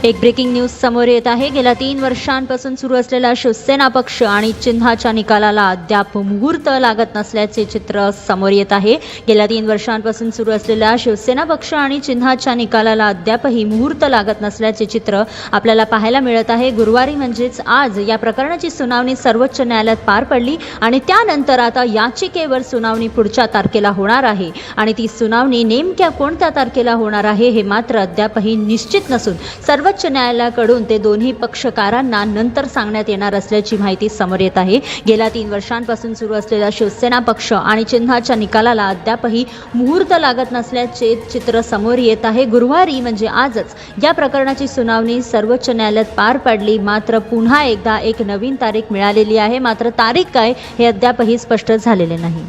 एक breaking news समोर येत आहे। गेल्या 3 वर्षांपासून सुरू असलेला शिवसेना पक्ष आणि चिन्हाच्या निकालाला अद्याप मुहूर्त लागत नसल्याचे चित्र समोर येत आहे। गेल्या 3 वर्षांपासून सुरू असलेल्या शिवसेना पक्ष आणि चिन्हाच्या निकालाला अद्यापही मुहूर्त लागत नसल्याचे चित्र आपल्याला पाहायला मिळत आहे। गुरुवारी म्हणजेच आज या प्रकरणाची सुनावणी सर्वोच्च न्यायालयात पार पडली आणि त्यानंतर आता याचिकेवर सुनावणी पुढच्या तारखेला होणार आहे आणि ती सुनावणी नेमक्या कोणत्या तारखेला होणार आहे हे मात्र अद्यापही निश्चित नसून सर्वोच्च न्यायालयाकडून ते दोन्ही पक्षकारांना नंतर सांगण्यात येणार असल्याची माहिती समोर येत आहे। गेल्या 3 वर्षांपासून सुरू असलेला शिवसेना पक्ष आणि चिन्हाच्या निकालाला अद्यापही मुहूर्त लागत नसल्याचे चित्र समोर येत आहे। गुरुवारी म्हणजे आजच या प्रकरणाची सुनावणी सर्वोच्च न्यायालयात पार पडली, मात्र पुन्हा एकदा एक नवीन तारीख मिळालेली आहे। मात्र तारीख काय हे अद्यापही स्पष्ट झालेले नाही।